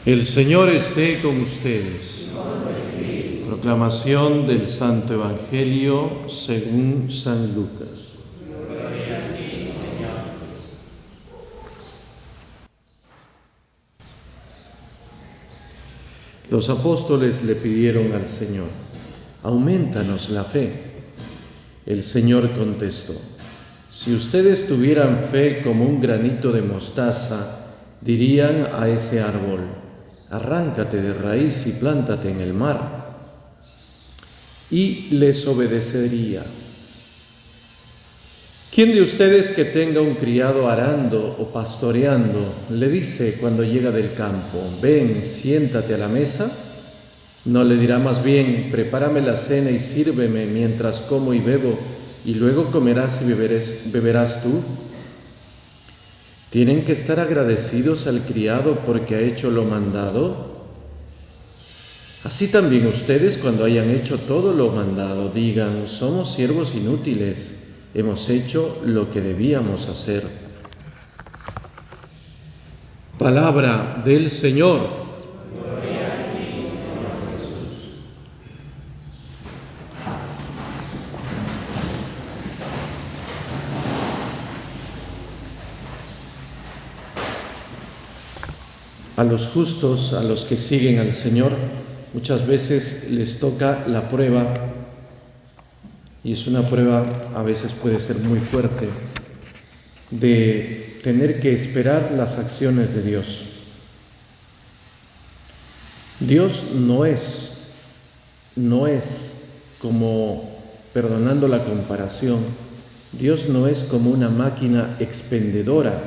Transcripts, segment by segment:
El Señor esté con ustedes. Proclamación del Santo Evangelio según San Lucas. Gloria a ti, Señor. Los apóstoles le pidieron al Señor: aumentanos la fe. El Señor contestó: si ustedes tuvieran fe como un granito de mostaza, dirían a ese árbol: arráncate de raíz y plántate en el mar, y les obedecería. ¿Quién de ustedes que tenga un criado arando o pastoreando le dice cuando llega del campo: ven, siéntate a la mesa? ¿No le dirá más bien: prepárame la cena y sírveme mientras como y bebo, y luego comerás y beberás tú? ¿Tienen que estar agradecidos al criado porque ha hecho lo mandado? Así también ustedes, cuando hayan hecho todo lo mandado, digan: somos siervos inútiles, hemos hecho lo que debíamos hacer. Palabra del Señor. Gloria a ti, Señor Jesús. A los justos, a los que siguen al Señor, muchas veces les toca la prueba, y es una prueba, a veces puede ser muy fuerte, de tener que esperar las acciones de Dios. Dios no es como, perdonando la comparación, Dios no es como una máquina expendedora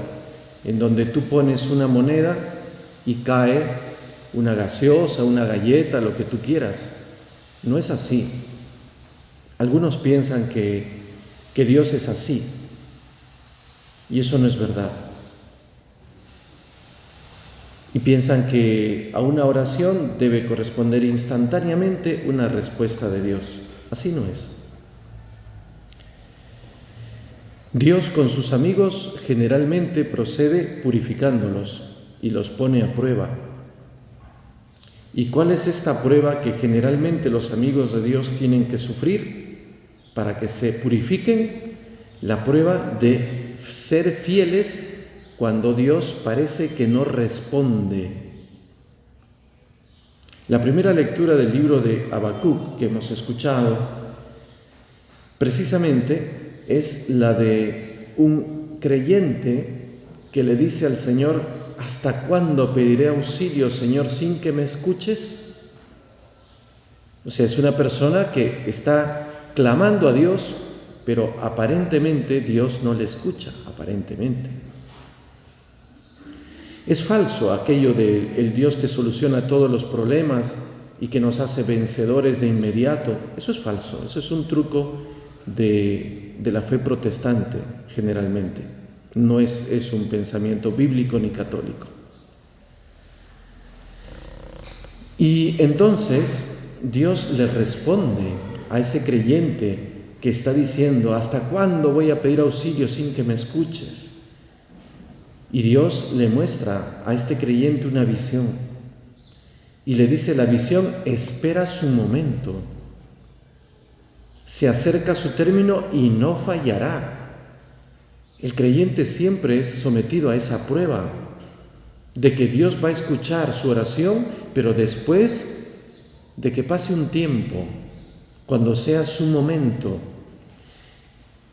en donde tú pones una moneda y cae una gaseosa, una galleta, lo que tú quieras. No es así. Algunos piensan que Dios es así, y eso no es verdad. Y piensan que a una oración debe corresponder instantáneamente una respuesta de Dios. Así no es. Dios con sus amigos generalmente procede purificándolos y los pone a prueba. ¿Y cuál es esta prueba que generalmente los amigos de Dios tienen que sufrir para que se purifiquen? La prueba de ser fieles cuando Dios parece que no responde. La primera lectura del libro de Habacuc que hemos escuchado precisamente es la de un creyente que le dice al Señor: ¿hasta cuándo pediré auxilio, Señor, sin que me escuches? O sea, es una persona que está clamando a Dios, pero aparentemente Dios no le escucha, aparentemente. Es falso aquello del Dios que soluciona todos los problemas y que nos hace vencedores de inmediato. Eso es falso, eso es un truco de la fe protestante, generalmente. No es un pensamiento bíblico ni católico. Y entonces Dios le responde a ese creyente que está diciendo: ¿hasta cuándo voy a pedir auxilio sin que me escuches? Y Dios le muestra a este creyente una visión y le dice: la visión espera su momento, se acerca a su término y no fallará. El creyente siempre es sometido a esa prueba de que Dios va a escuchar su oración, pero después de que pase un tiempo, cuando sea su momento.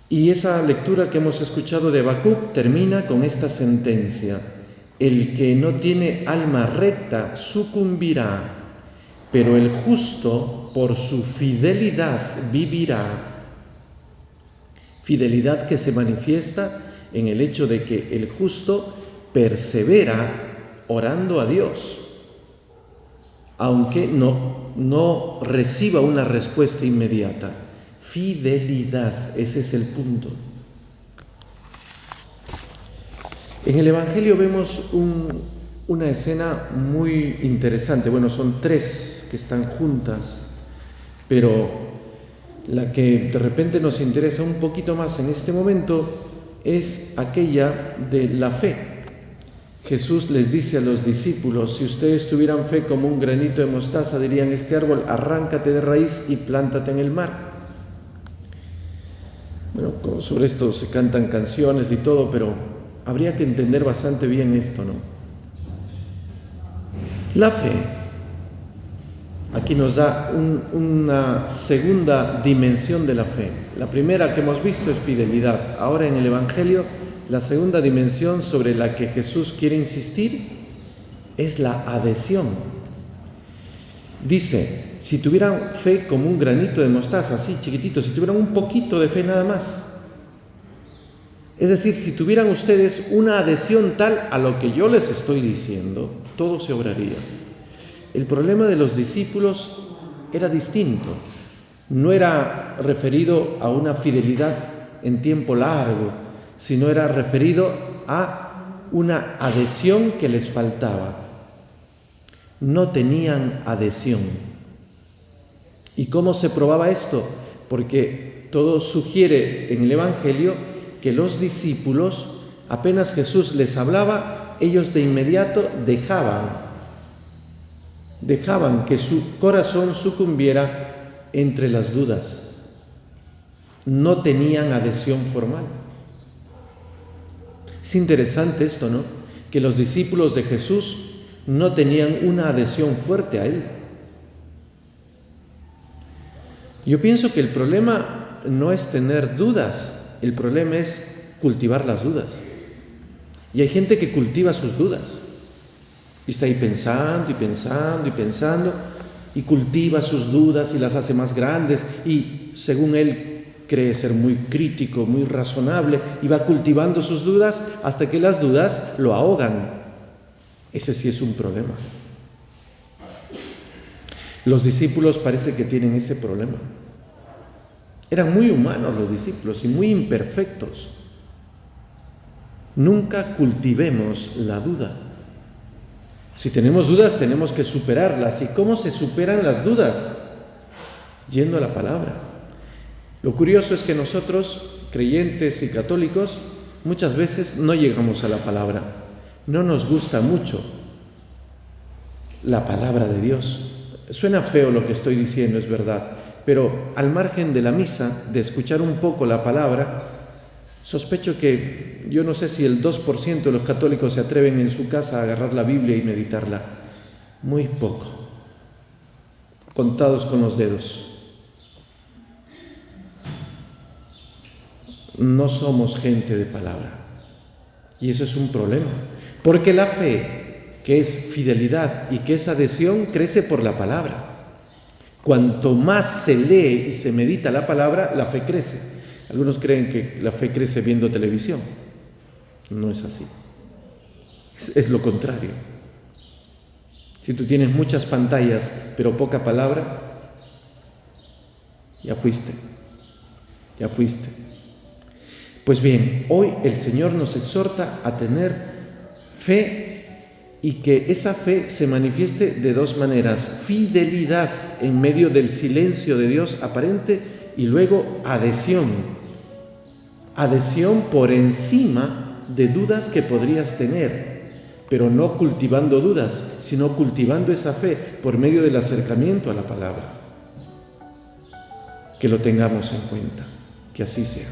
Y esa lectura que hemos escuchado de Habacuc termina con esta sentencia: el que no tiene alma recta sucumbirá, pero el justo por su fidelidad vivirá. Fidelidad que se manifiesta en el hecho de que el justo persevera orando a Dios, aunque no reciba una respuesta inmediata. Fidelidad, ese es el punto. En el Evangelio vemos una escena muy interesante. Bueno, son tres que están juntas, pero la que de repente nos interesa un poquito más en este momento es aquella de la fe. Jesús les dice a los discípulos, si ustedes tuvieran fe como un granito de mostaza, dirían este árbol, arráncate de raíz y plántate en el mar. Bueno, sobre esto se cantan canciones y todo, pero habría que entender bastante bien esto, ¿no? La fe, aquí nos da una segunda dimensión de la fe. La primera que hemos visto es fidelidad. Ahora en el Evangelio, la segunda dimensión sobre la que Jesús quiere insistir es la adhesión. Dice, si tuvieran fe como un granito de mostaza, así chiquitito, si tuvieran un poquito de fe nada más. Es decir, si tuvieran ustedes una adhesión tal a lo que yo les estoy diciendo, todo se obraría. El problema de los discípulos era distinto. No era referido a una fidelidad en tiempo largo, sino era referido a una adhesión que les faltaba. No tenían adhesión. ¿Y cómo se probaba esto? Porque todo sugiere en el Evangelio que los discípulos, apenas Jesús les hablaba, ellos de inmediato dejaban que su corazón sucumbiera entre las dudas. No tenían adhesión formal. Es interesante esto, ¿no? Que los discípulos de Jesús no tenían una adhesión fuerte a Él. Yo pienso que el problema no es tener dudas, el problema es cultivar las dudas. Y hay gente que cultiva sus dudas. Y está ahí pensando y pensando y pensando, y cultiva sus dudas y las hace más grandes, y según él cree ser muy crítico, muy razonable, y va cultivando sus dudas hasta que las dudas lo ahogan. Ese sí es un problema. Los discípulos parece que tienen ese problema. Eran muy humanos los discípulos y muy imperfectos. Nunca cultivemos la duda. Si tenemos dudas, tenemos que superarlas. ¿Y cómo se superan las dudas? Yendo a la palabra. Lo curioso es que nosotros, creyentes y católicos, muchas veces no llegamos a la palabra. No nos gusta mucho la palabra de Dios. Suena feo lo que estoy diciendo, es verdad, pero al margen de la misa, de escuchar un poco la palabra, sospecho que yo no sé si el 2% de los católicos se atreven en su casa a agarrar la Biblia y meditarla. Muy poco, contados con los dedos. No somos gente de palabra. Y eso es un problema, porque la fe, que es fidelidad y que es adhesión, crece por la palabra. Cuanto más se lee y se medita la palabra, la fe crece. Algunos creen que la fe crece viendo televisión. No es así. Es lo contrario. Si tú tienes muchas pantallas, pero poca palabra, ya fuiste. Pues bien, hoy el Señor nos exhorta a tener fe y que esa fe se manifieste de dos maneras: fidelidad en medio del silencio de Dios aparente y luego adhesión por encima de dudas que podrías tener, pero no cultivando dudas, sino cultivando esa fe por medio del acercamiento a la palabra. Que lo tengamos en cuenta, que así sea.